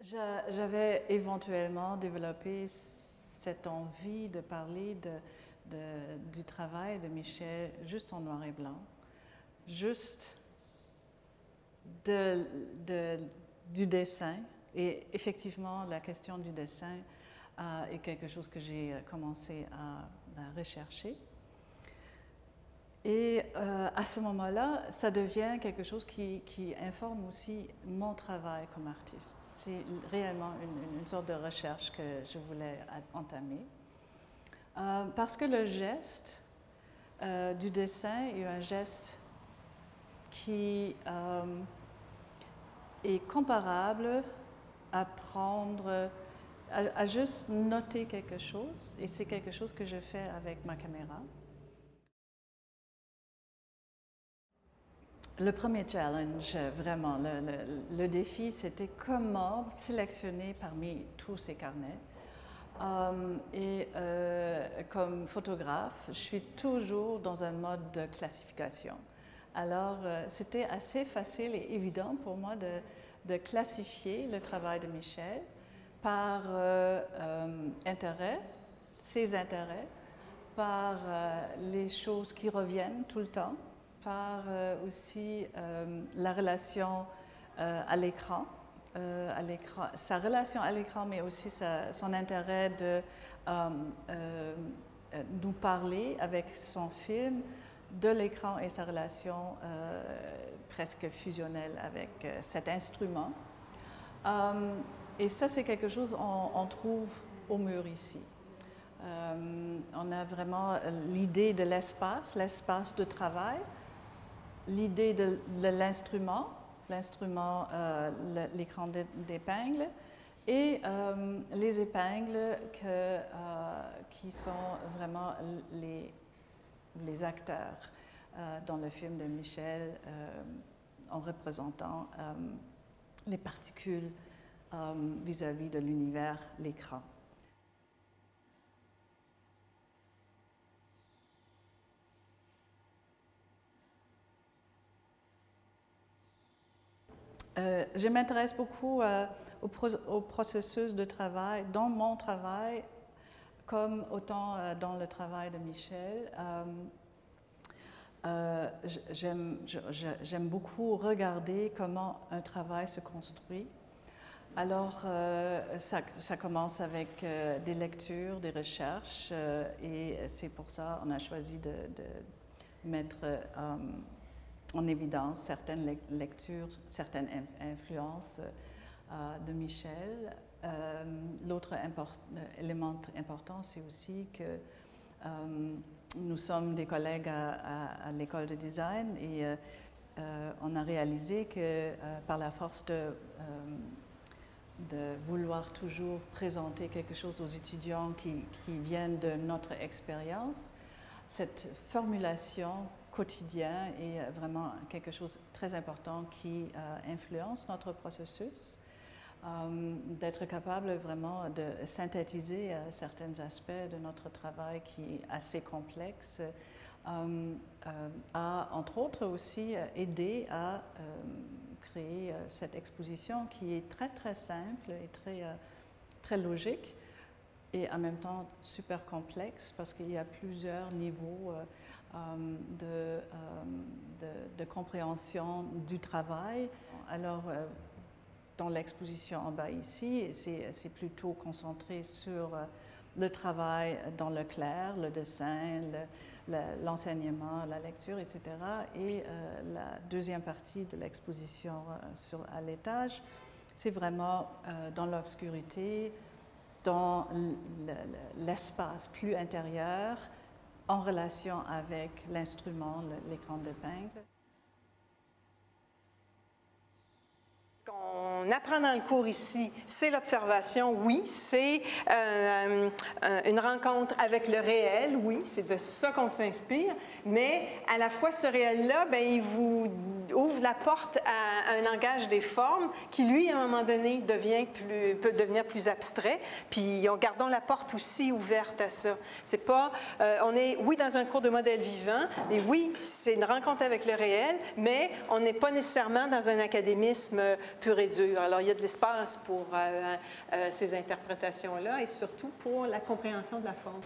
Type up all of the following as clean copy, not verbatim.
J'avais éventuellement développé cette envie de parler du travail de Michel juste en noir et blanc, juste du dessin. Et effectivement, la question du dessin est quelque chose que j'ai commencé à rechercher. Et à ce moment-là, ça devient quelque chose qui informe aussi mon travail comme artiste. C'est réellement une sorte de recherche que je voulais entamer. Parce que le geste du dessin est un geste qui est comparable à prendre, à juste noter quelque chose, et c'est quelque chose que je fais avec ma caméra. Le premier challenge, vraiment, le défi, c'était comment sélectionner parmi tous ces carnets. Comme photographe, je suis toujours dans un mode de classification. Alors, c'était assez facile et évident pour moi de classifier le travail de Michel par intérêt, ses intérêts, par les choses qui reviennent tout le temps, par aussi la relation à l'écran, sa relation à l'écran, mais aussi son intérêt de nous parler avec son film de l'écran et sa relation presque fusionnelle avec cet instrument. Et ça, c'est quelque chose qu'on trouve au mur ici. On a vraiment l'idée de l'espace de travail, l'idée de l'instrument, l'écran d'épingle, et les épingles qui sont vraiment les acteurs dans le film de Michel en représentant les particules vis-à-vis de l'univers, l'écran. Je m'intéresse beaucoup au processus de travail, dans mon travail, comme autant dans le travail de Michel. J'aime beaucoup regarder comment un travail se construit. Alors, ça commence avec des lectures, des recherches, et c'est pour ça qu'on a choisi de mettre en évidence certaines lectures, certaines influences de Michel. L'autre élément important, c'est aussi que nous sommes des collègues à l'école de design et on a réalisé que par la force de vouloir toujours présenter quelque chose aux étudiants qui viennent de notre expérience, cette formulation quotidien est vraiment quelque chose de très important qui influence notre processus, d'être capable vraiment de synthétiser certains aspects de notre travail qui est assez complexe, a entre autres aussi aidé à créer cette exposition qui est très très simple et très logique et en même temps super complexe parce qu'il y a plusieurs niveaux de compréhension du travail. Alors, dans l'exposition en bas ici, c'est plutôt concentré sur le travail dans le clair, le dessin, l'enseignement, la lecture, etc. Et la deuxième partie de l'exposition à l'étage, c'est vraiment dans l'obscurité, dans l'espace plus intérieur, en relation avec l'instrument, l'écran d'épingle. Ce qu'on apprend dans le cours ici, c'est l'observation, oui, c'est une rencontre avec le réel, oui, c'est de ça qu'on s'inspire, mais à la fois ce réel-là, ben, il vous ouvre la porte à un langage des formes qui, lui, à un moment donné, peut devenir plus abstrait, puis gardons la porte aussi ouverte à ça. C'est pas, on est, oui, dans un cours de modèle vivant, et oui, c'est une rencontre avec le réel, mais on n'est pas nécessairement dans un académisme pur et dur. Alors, il y a de l'espace pour ces interprétations-là et surtout pour la compréhension de la forme.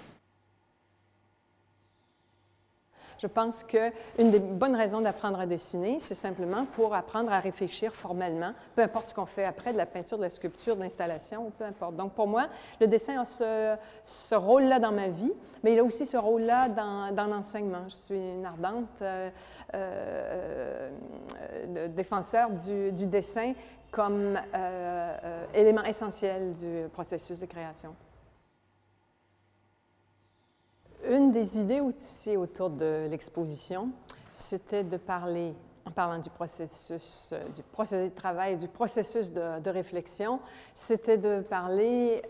Je pense qu'une des bonnes raisons d'apprendre à dessiner, c'est simplement pour apprendre à réfléchir formellement, peu importe ce qu'on fait après, de la peinture, de la sculpture, de l'installation, peu importe. Donc, pour moi, le dessin a ce rôle-là dans ma vie, mais il a aussi ce rôle-là dans l'enseignement. Je suis une ardente défenseur du dessin comme élément essentiel du processus de création. Une des idées aussi autour de l'exposition, c'était de parler, en parlant du processus, du procédé de travail, du processus de réflexion, c'était de parler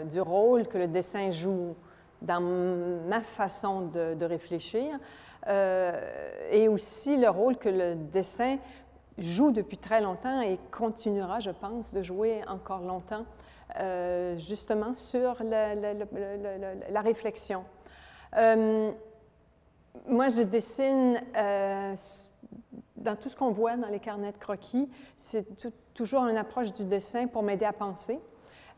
du rôle que le dessin joue dans ma façon de réfléchir et aussi le rôle que le dessin joue depuis très longtemps et continuera, je pense, de jouer encore longtemps, justement sur la réflexion. Moi, je dessine dans tout ce qu'on voit dans les carnets de croquis, c'est toujours une approche du dessin pour m'aider à penser,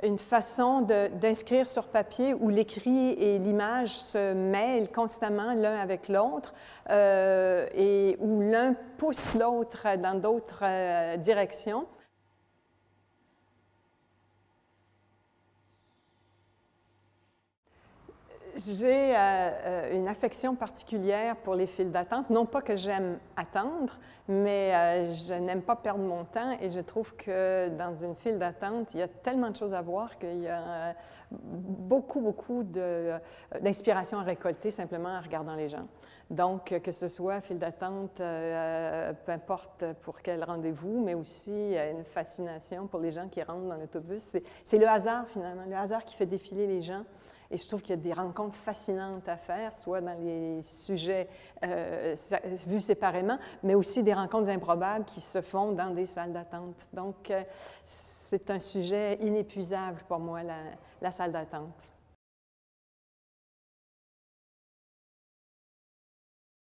une façon d'inscrire sur papier où l'écrit et l'image se mêlent constamment l'un avec l'autre et où l'un pousse l'autre dans d'autres directions. J'ai une affection particulière pour les files d'attente. Non pas que j'aime attendre, mais je n'aime pas perdre mon temps et je trouve que dans une file d'attente, il y a tellement de choses à voir qu'il y a beaucoup d'inspiration à récolter simplement en regardant les gens. Donc, que ce soit file d'attente, peu importe pour quel rendez-vous, mais aussi une fascination pour les gens qui rentrent dans l'autobus. C'est le hasard, finalement, le hasard qui fait défiler les gens. Et je trouve qu'il y a des rencontres fascinantes à faire, soit dans les sujets vus séparément, mais aussi des rencontres improbables qui se font dans des salles d'attente. Donc, c'est un sujet inépuisable pour moi, la salle d'attente.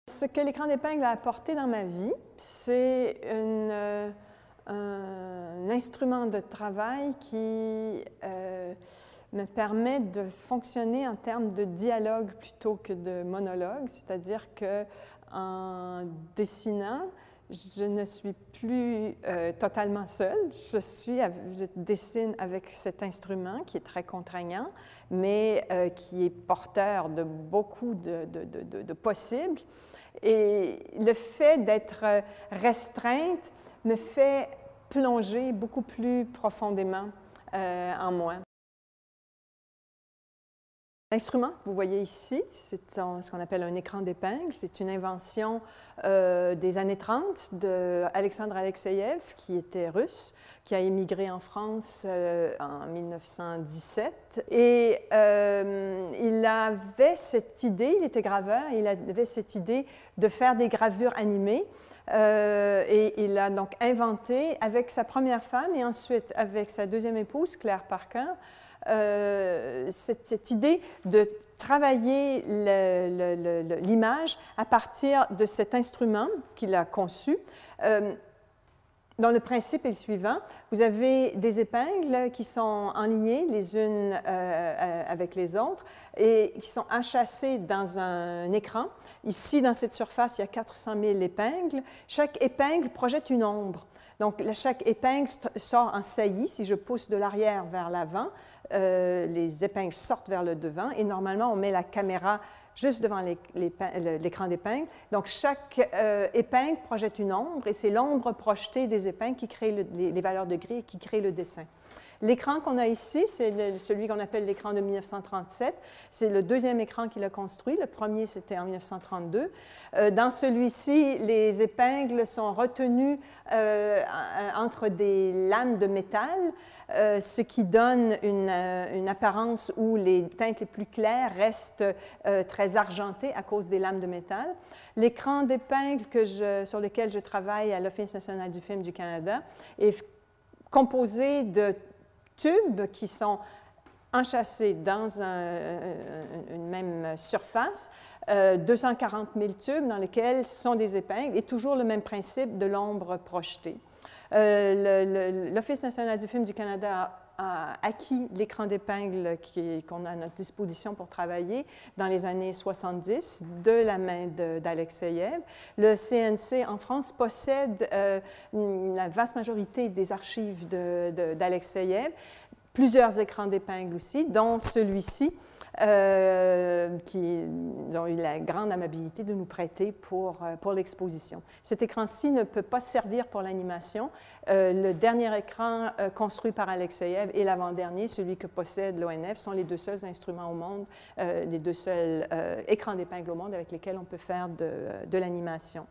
Ce que l'écran d'épingle a apporté dans ma vie, c'est un instrument de travail qui me permet de fonctionner en termes de dialogue plutôt que de monologue, c'est-à-dire qu'en dessinant, je ne suis plus totalement seule. Je dessine avec cet instrument qui est très contraignant, mais qui est porteur de beaucoup de possibles. Et le fait d'être restreinte me fait plonger beaucoup plus profondément en moi. L'instrument que vous voyez ici, c'est ce qu'on appelle un écran d'épingle. C'est une invention des années 30 d'Alexandre Alexeïev, qui était russe, qui a émigré en France en 1917. Et il avait cette idée, il était graveur, il avait cette idée de faire des gravures animées. Et il a donc inventé avec sa première femme et ensuite avec sa deuxième épouse, Claire Parker, cette idée de travailler l'image à partir de cet instrument qu'il a conçu, dont le principe est le suivant. Vous avez des épingles qui sont enlignées les unes avec les autres et qui sont enchâssées dans un écran. Ici, dans cette surface, il y a 400 000 épingles. Chaque épingle projette une ombre. Donc, chaque épingle sort en saillie. Si je pousse de l'arrière vers l'avant, les épingles sortent vers le devant et normalement, on met la caméra juste devant l'écran d'épingle. Donc, chaque épingle projette une ombre et c'est l'ombre projetée des épingles qui crée les valeurs de gris et qui crée le dessin. L'écran qu'on a ici, c'est celui qu'on appelle l'écran de 1937. C'est le deuxième écran qu'il a construit. Le premier, c'était en 1932. Dans celui-ci, les épingles sont retenues entre des lames de métal, ce qui donne une apparence où les teintes les plus claires restent très argentées à cause des lames de métal. L'écran d'épingle sur lequel je travaille à l'Office national du film du Canada est composé de tubes qui sont enchâssés dans une même surface, 240 000 tubes dans lesquels sont des épingles et toujours le même principe de l'ombre projetée. L'Office national du film du Canada a acquis l'écran d'épingle qu'on a à notre disposition pour travailler dans les années 70 de la main d'Alexeïev. Le CNC en France possède la vaste majorité des archives d'Alexeïev, plusieurs écrans d'épingle aussi, dont celui-ci, qui ont eu la grande amabilité de nous prêter pour l'exposition. Cet écran-ci ne peut pas servir pour l'animation. Le dernier écran construit par Alexeïev et l'avant-dernier, celui que possède l'ONF, sont les deux seuls instruments au monde, les deux seuls écrans d'épingle au monde avec lesquels on peut faire de l'animation.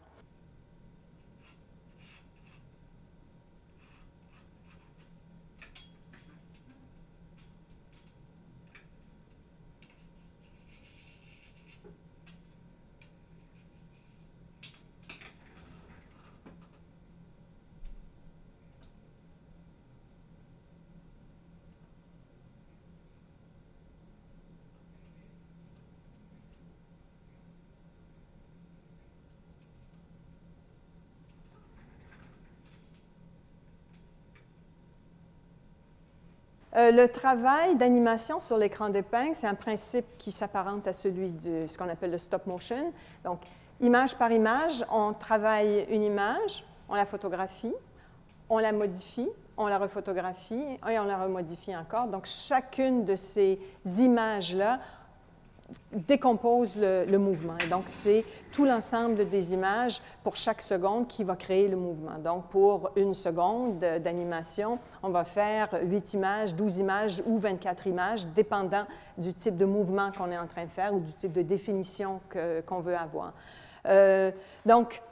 Le travail d'animation sur l'écran d'épingle, c'est un principe qui s'apparente à celui de ce qu'on appelle le stop motion. Donc, image par image, on travaille une image, on la photographie, on la modifie, on la rephotographie et on la remodifie encore. Donc, chacune de ces images-là décompose le mouvement. Et donc, c'est tout l'ensemble des images pour chaque seconde qui va créer le mouvement. Donc, pour une seconde d'animation, on va faire 8 images, 12 images ou 24 images, dépendant du type de mouvement qu'on est en train de faire ou du type de définition qu'on veut avoir. Donc,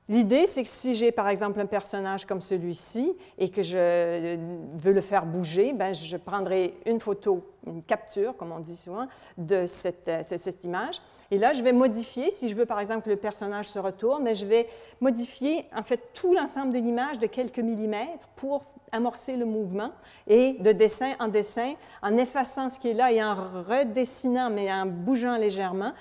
l'idée, c'est que si j'ai, par exemple, un personnage comme celui-ci et que je veux le faire bouger, bien, je prendrai une photo, une capture, comme on dit souvent, de cette image. Et là, je vais modifier, si je veux, par exemple, que le personnage se retourne, mais je vais modifier, en fait, tout l'ensemble de l'image de quelques millimètres pour amorcer le mouvement. Et de dessin, en effaçant ce qui est là et en redessinant, mais en bougeant légèrement,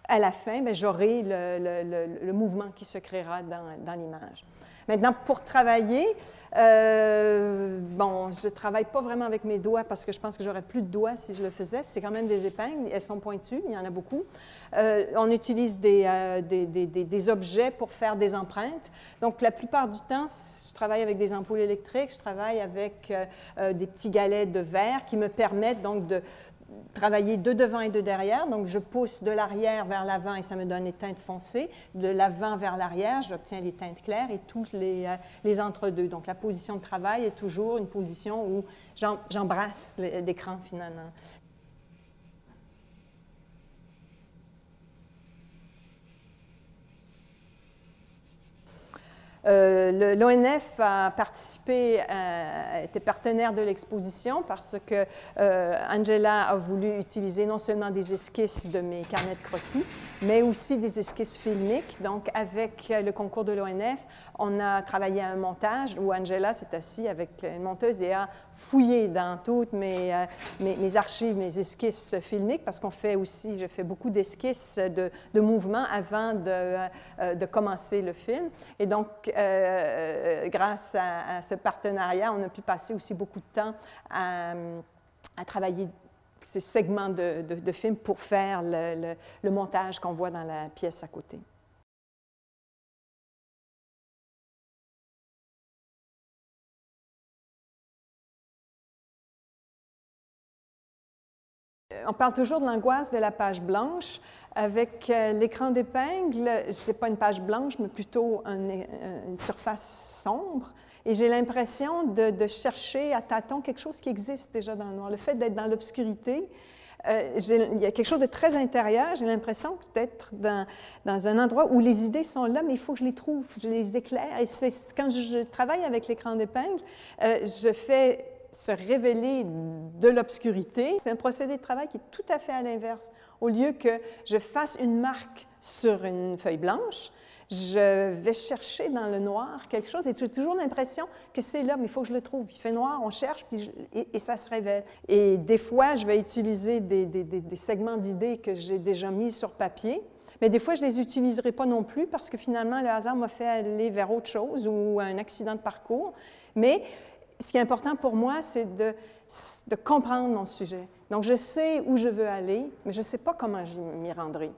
à la fin, j'aurai le mouvement qui se créera dans l'image. Maintenant, pour travailler, bon, je ne travaille pas vraiment avec mes doigts parce que je pense que j'aurais plus de doigts si je le faisais. C'est quand même des épingles, elles sont pointues, il y en a beaucoup. On utilise des objets pour faire des empreintes. Donc, la plupart du temps, je travaille avec des ampoules électriques, je travaille avec des petits galets de verre qui me permettent donc de travailler de devant et de derrière. Donc, je pousse de l'arrière vers l'avant et ça me donne les teintes foncées. De l'avant vers l'arrière, j'obtiens les teintes claires et toutes les entre-deux. Donc, la position de travail est toujours une position où j'embrasse l'écran finalement. L'ONF a participé, était partenaire de l'exposition parce que Angela a voulu utiliser non seulement des esquisses de mes carnets de croquis, mais aussi des esquisses filmiques. Donc, avec le concours de l'ONF, on a travaillé à un montage où Angela s'est assise avec une monteuse et a fouillé dans toutes mes archives, mes esquisses filmiques, parce qu'on fait aussi, je fais beaucoup d'esquisses de mouvements avant de commencer le film. Et donc, grâce à ce partenariat, on a pu passer aussi beaucoup de temps à travailler ces segments de film pour faire le montage qu'on voit dans la pièce à côté. On parle toujours de l'angoisse de la page blanche. Avec l'écran d'épingle, je n'ai pas une page blanche, mais plutôt une surface sombre. Et j'ai l'impression de chercher à tâtons quelque chose qui existe déjà dans le noir. Le fait d'être dans l'obscurité, il y a quelque chose de très intérieur. J'ai l'impression d'être dans un endroit où les idées sont là, mais il faut que je les trouve, je les éclaire. Et quand je travaille avec l'écran d'épingle, je fais se révéler de l'obscurité. C'est un procédé de travail qui est tout à fait à l'inverse. Au lieu que je fasse une marque sur une feuille blanche, je vais chercher dans le noir quelque chose et j'ai toujours l'impression que c'est là, mais il faut que je le trouve. Il fait noir, on cherche et ça se révèle. Et des fois, je vais utiliser des segments d'idées que j'ai déjà mis sur papier Mais des fois, je ne les utiliserai pas non plus parce que finalement, le hasard m'a fait aller vers autre chose ou un accident de parcours. Mais ce qui est important pour moi, c'est de comprendre mon sujet. Donc, je sais où je veux aller, mais je ne sais pas comment je m'y rendrai.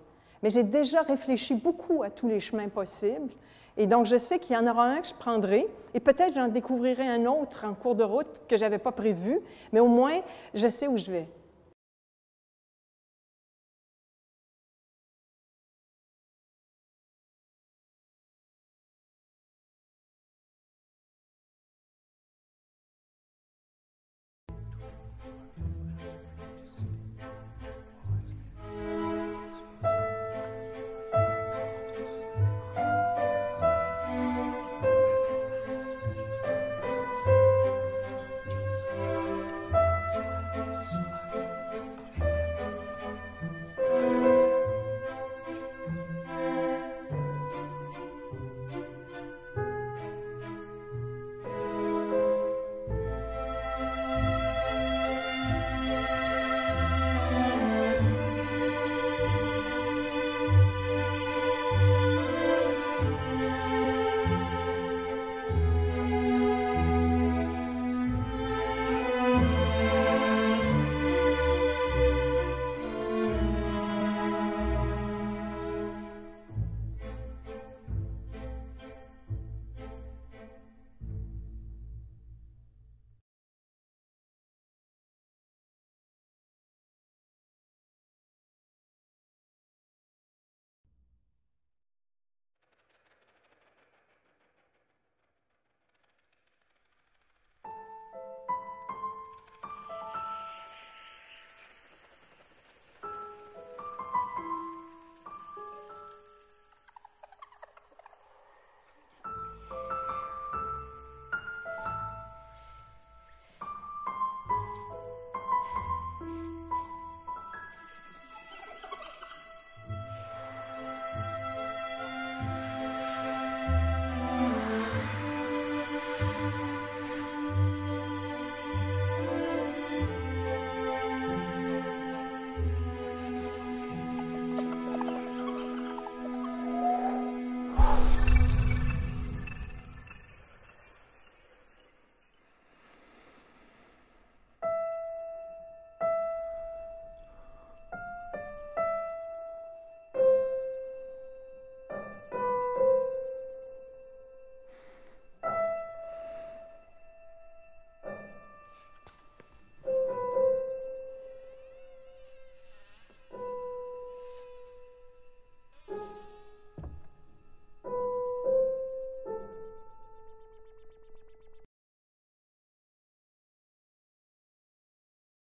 Mais j'ai déjà réfléchi beaucoup à tous les chemins possibles. Et donc, je sais qu'il y en aura un que je prendrai, et peut-être j'en découvrirai un autre en cours de route que je n'avais pas prévu, mais au moins, je sais où je vais.